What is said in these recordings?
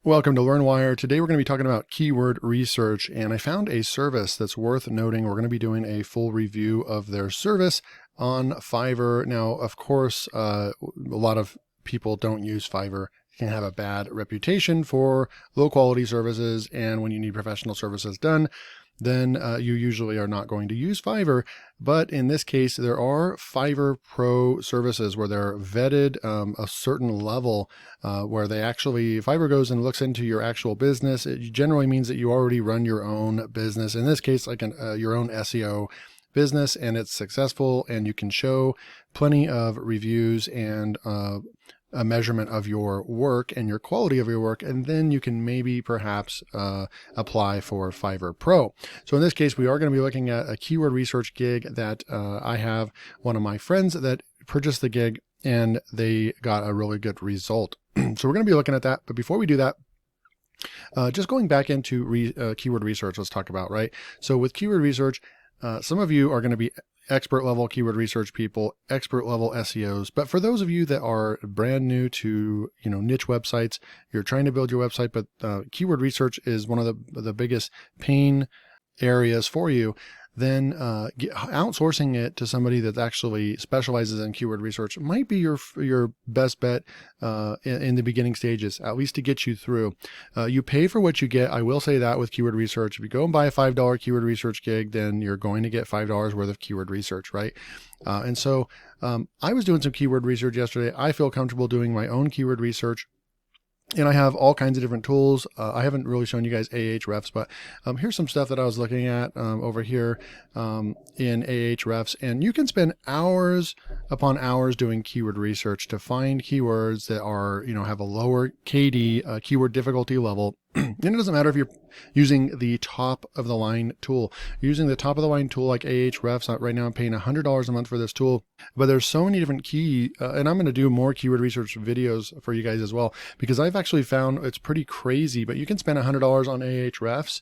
Welcome to LearnWire. Today we're going to be talking about keyword research, and I found a service that's worth noting. We're going to be doing a full review of their service on Fiverr. Now, of course, a lot of people don't use Fiverr. It can have a bad reputation for low quality services, and when you need professional services done, then you usually are not going to use Fiverr. But in this case, there are Fiverr Pro services where they're vetted a certain level where they actually, Fiverr goes and looks into your actual business. It generally means that you already run your own business. In this case, like your own SEO business, and it's successful, and you can show plenty of reviews and a measurement of your work and your quality of your work, and then you can maybe perhaps apply for Fiverr Pro. So in this case, we are going to be looking at a keyword research gig that I have one of my friends that purchased the gig, and they got a really good result. So we're going to be looking at that. But before we do that, just going back into keyword research, let's talk about, right? So with keyword research, some of you are going to be expert level keyword research people, expert level SEOs. But for those of you that are brand new to, niche websites, you're trying to build your website, but keyword research is one of the biggest pain areas for you, then outsourcing it to somebody that actually specializes in keyword research might be your best bet in the beginning stages, at least to get you through. You pay for what you get. I will say that with keyword research. If you go and buy a $5 keyword research gig, then you're going to get $5 worth of keyword research, right? And so I was doing some keyword research yesterday. I feel comfortable doing my own keyword research. And I have all kinds of different tools. I haven't really shown you guys Ahrefs, but here's some stuff that I was looking at over here in Ahrefs. And you can spend hours upon hours doing keyword research to find keywords that are, have a lower KD, keyword difficulty level. And it doesn't matter if you're using the top of the line tool. Using the top of the line tool like Ahrefs, right now I'm paying $100 a month for this tool, but there's so many different and I'm going to do more keyword research videos for you guys as well, because I've actually found it's pretty crazy, but you can spend $100 on Ahrefs,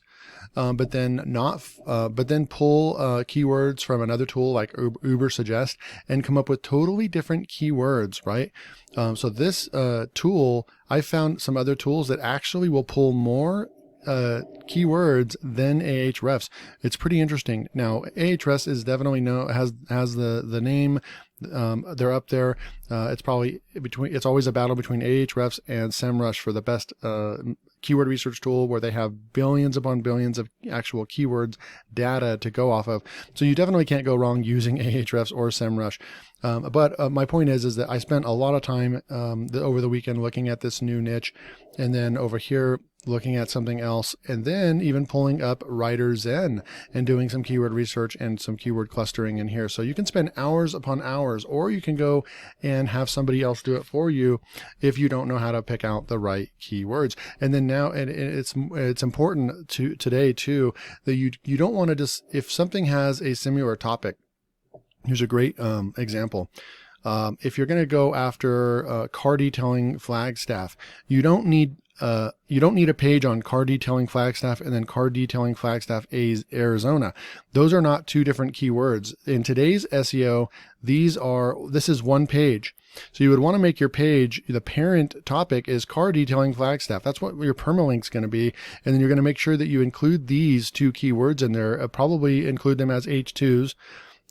but then pull keywords from another tool like Ubersuggest and come up with totally different keywords, right? So this tool, I found some other tools that actually will pull more keywords than Ahrefs. It's pretty interesting. Now, Ahrefs is definitely has the name. They're up there. It's always a battle between Ahrefs and Semrush for the best keyword research tool, where they have billions upon billions of actual keywords data to go off of. So you definitely can't go wrong using Ahrefs or Semrush. But my point is that I spent a lot of time over the weekend looking at this new niche, and then over here looking at something else, and then even pulling up WriterZen and doing some keyword research and some keyword clustering in here. So you can spend hours upon hours, or you can go and have somebody else do it for you if you don't know how to pick out the right keywords. And then now, and it's important today too, that you don't want to just, if something has a similar topic, here's a great example. If you're going to go after car detailing Flagstaff, you don't need a page on car detailing Flagstaff and then car detailing Flagstaff, Arizona. Those are not two different keywords. In today's SEO, this is one page. So you would want to make your page, the parent topic is car detailing Flagstaff. That's what your permalink's going to be. And then you're going to make sure that you include these two keywords in there, probably include them as H2s.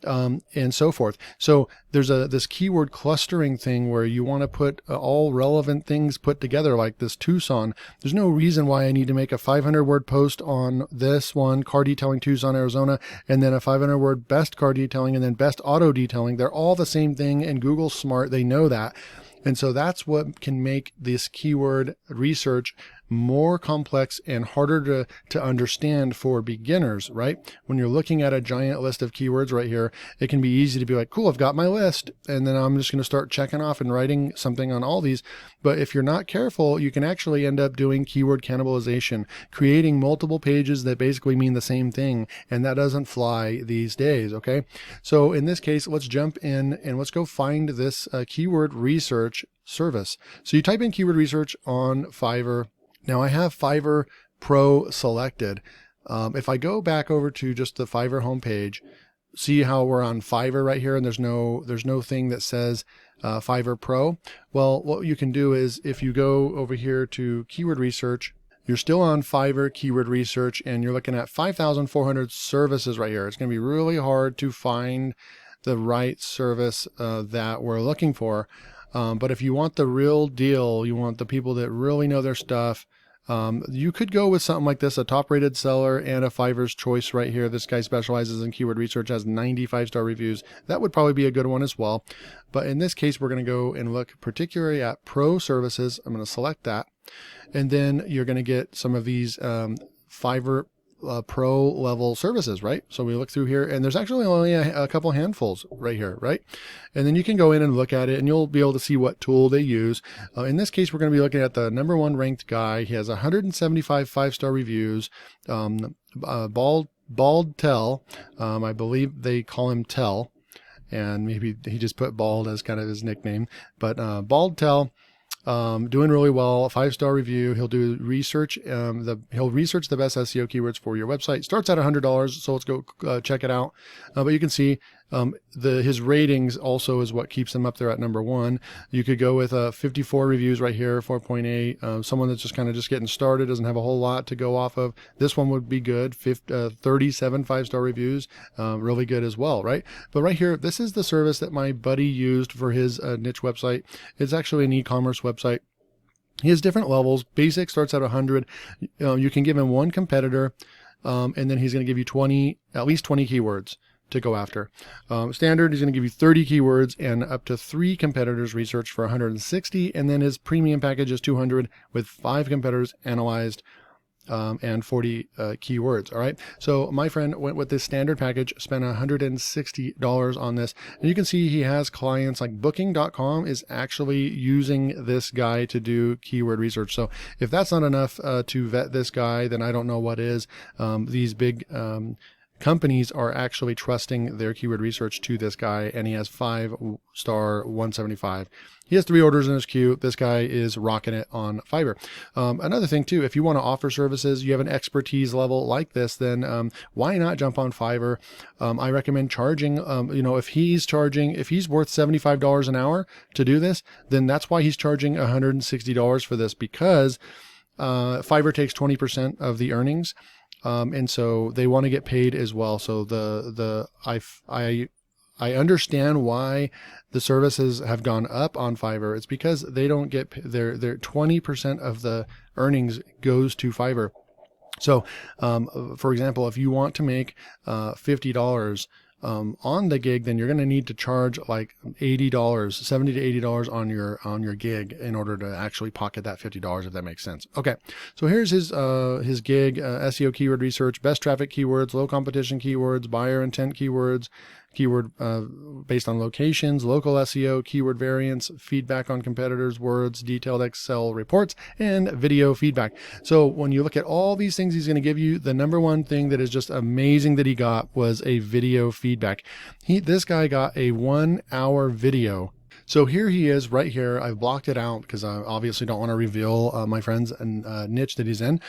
And so forth. So there's this keyword clustering thing where you want to put all relevant things put together, like this Tucson. There's no reason why I need to make a 500-word post on this one, car detailing Tucson, Arizona, and then a 500-word best car detailing, and then best auto detailing. They're all the same thing, and Google's smart. They know that. And so that's what can make this keyword research more complex and harder to understand for beginners, right? When you're looking at a giant list of keywords right here, it can be easy to be like, cool, I've got my list, and then I'm just going to start checking off and writing something on all these. But if you're not careful, you can actually end up doing keyword cannibalization, creating multiple pages that basically mean the same thing, and that doesn't fly these days, okay? So in this case, let's jump in and let's go find this keyword research service. So you type in keyword research on Fiverr. Now I have Fiverr Pro selected. If I go back over to just the Fiverr homepage, see how we're on Fiverr right here, and there's no thing that says Fiverr Pro. Well, what you can do is if you go over here to keyword research, you're still on Fiverr keyword research, and you're looking at 5,400 services right here. It's going to be really hard to find the right service that we're looking for. But if you want the real deal, you want the people that really know their stuff, you could go with something like this, a top rated seller and a Fiverr's choice right here. This guy specializes in keyword research, has 95-star reviews. That would probably be a good one as well. But in this case, we're going to go and look particularly at pro services. I'm going to select that. And then you're going to get some of these Fiverr pro level services, right? So we look through here, and there's actually only a couple handfuls right here, right? And then you can go in and look at it, and you'll be able to see what tool they use. In this case, we're going to be looking at the #1 ranked guy. He has 175 5-star reviews. Bald Tell, I believe they call him Tell, and maybe he just put Bald as kind of his nickname, but Bald Tell. Doing really well, 5-star review. He'll do research. He'll research the best SEO keywords for your website. Starts at $100, so let's go check it out. But you can see his ratings also is what keeps him up there at #1. You could go with 54 reviews right here, 4.8. Someone that's just kind of getting started, doesn't have a whole lot to go off of. This one would be good. 37 5-star reviews, really good as well, right? But right here, this is the service that my buddy used for his niche website. It's actually an e-commerce website. He has different levels. Basic starts at 100. You can give him one competitor, and then he's going to give you at least 20 keywords to go after. Standard, he's going to give you 30 keywords and up to 3 competitors researched for 160. And then his premium package is 200 with 5 competitors analyzed and 40 keywords. All right. So my friend went with this standard package, spent $160 on this. And you can see he has clients like Booking.com is actually using this guy to do keyword research. So if that's not enough to vet this guy, then I don't know what is. These big companies are actually trusting their keyword research to this guy, and he has 5-star 175. He has 3 orders in his queue. This guy is rocking it on Fiverr. Another thing too, if you want to offer services, you have an expertise level like this, then why not jump on Fiverr? I recommend charging, if he's worth $75 an hour to do this, then that's why he's charging $160 for this, because Fiverr takes 20% of the earnings. And so they want to get paid as well. So I understand why the services have gone up on Fiverr. It's because they don't get their 20% of the earnings goes to Fiverr. So, for example, if you want to make $50 on the gig, then you're going to need to charge like $80, $70 to $80 on your gig in order to actually pocket that $50, if that makes sense. Okay, so here's his gig: SEO keyword research, best traffic keywords, low competition keywords, buyer intent keywords, keyword based on locations, local SEO, keyword variants, feedback on competitors' words, detailed Excel reports, and video feedback. So when you look at all these things he's going to give you, the #1 thing that is just amazing that he got was a video feedback. This guy got a 1-hour video. So here he is right here. I've blocked it out because I obviously don't want to reveal my friend's niche that he's in.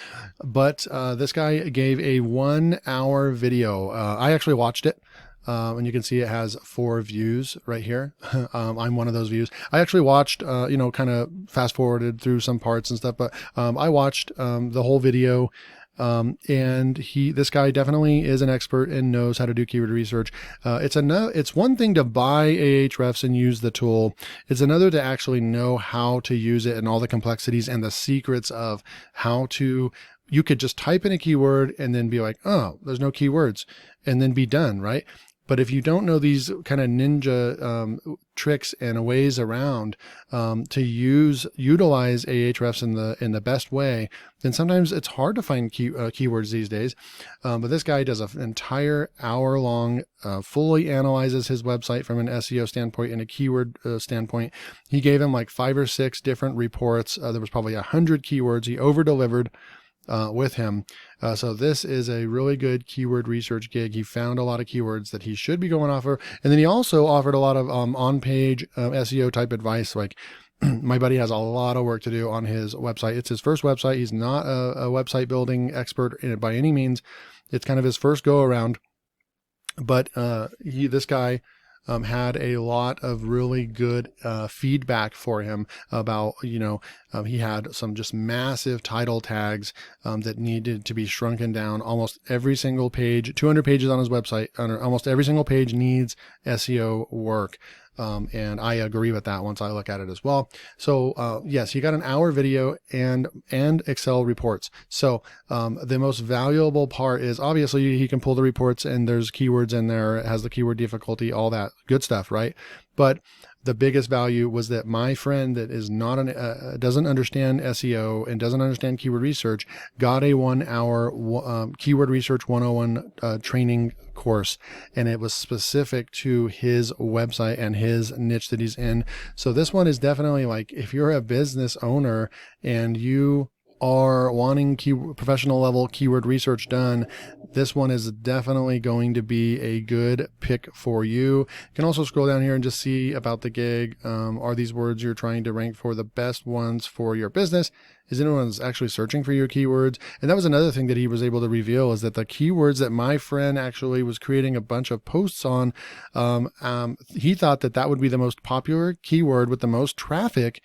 But this guy gave a 1-hour video. I actually watched it. And you can see it has 4 views right here. I'm one of those views. I actually watched, kind of fast forwarded through some parts and stuff, but I watched the whole video. And this guy definitely is an expert and knows how to do keyword research. It's one thing to buy Ahrefs and use the tool. It's another to actually know how to use it and all the complexities and the secrets of how to. You could just type in a keyword and then be like, oh, there's no keywords, and then be done, right? But if you don't know these kind of ninja tricks and ways around to utilize Ahrefs in the best way, then sometimes it's hard to find keywords these days. But this guy does an entire hour-long, fully analyzes his website from an SEO standpoint and a keyword standpoint. He gave him like 5 or 6 different reports. There was probably 100 keywords. He over-delivered with him. So this is a really good keyword research gig. He found a lot of keywords that he should be going off of. And then he also offered a lot of on-page SEO type advice. Like my buddy has a lot of work to do on his website. It's his first website. He's not a website building expert in it by any means. It's kind of his first go around. But this guy had a lot of really good feedback for him about, he had some just massive title tags that needed to be shrunken down. Almost every single page, 200 pages on his website, almost every single page needs SEO work. And I agree with that once I look at it as well. So yes, he got an hour video and Excel reports. So the most valuable part is obviously he can pull the reports and there's keywords in there. It has the keyword difficulty, all that good stuff, right? But the biggest value was that my friend that is not doesn't understand SEO and doesn't understand keyword research got a 1 hour keyword research 101 training course, and it was specific to his website and his niche that he's in. So this one is definitely like, if you're a business owner and you are wanting professional level keyword research done, this one is definitely going to be a good pick for you. You can also scroll down here and just see about the gig. Are these words you're trying to rank for the best ones for your business? Is anyone actually searching for your keywords? And that was another thing that he was able to reveal, is that the keywords that my friend actually was creating a bunch of posts on, he thought that would be the most popular keyword with the most traffic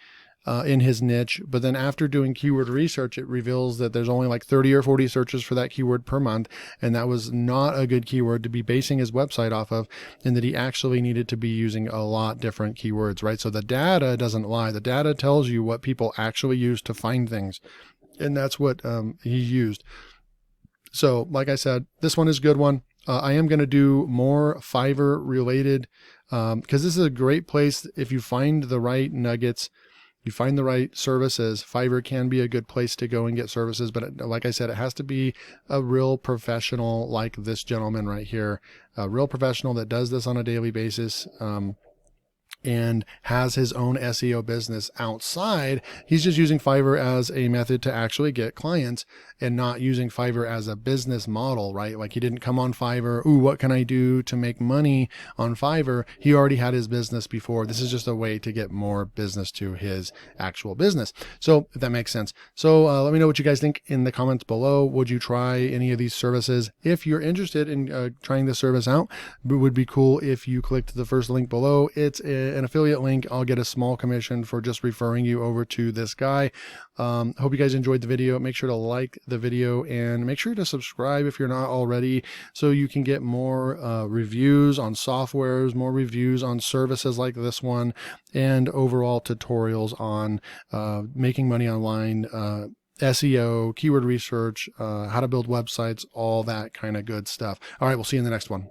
in his niche. But then after doing keyword research, it reveals that there's only like 30 or 40 searches for that keyword per month. And that was not a good keyword to be basing his website off of, and that he actually needed to be using a lot different keywords, right? So the data doesn't lie. The data tells you what people actually use to find things. And that's what he used. So like I said, this one is a good one. I am going to do more Fiverr related, because this is a great place. If you find the right nuggets, you find the right services, Fiverr can be a good place to go and get services. But like I said, it has to be a real professional like this gentleman right here, a real professional that does this on a daily basis. And has his own SEO business outside. He's just using Fiverr as a method to actually get clients and not using Fiverr as a business model, right? Like he didn't come on Fiverr, ooh, what can I do to make money on Fiverr? He already had his business before. This is just a way to get more business to his actual business. So if that makes sense. So let me know what you guys think in the comments below. Would you try any of these services? If you're interested in trying this service out, it would be cool if you clicked the first link below. It's an affiliate link. I'll get a small commission for just referring you over to this guy. Hope you guys enjoyed the video. Make sure to like the video and make sure to subscribe if you're not already, so you can get more reviews on softwares, more reviews on services like this one, and overall tutorials on making money online, SEO, keyword research, how to build websites, all that kind of good stuff. All right, we'll see you in the next one.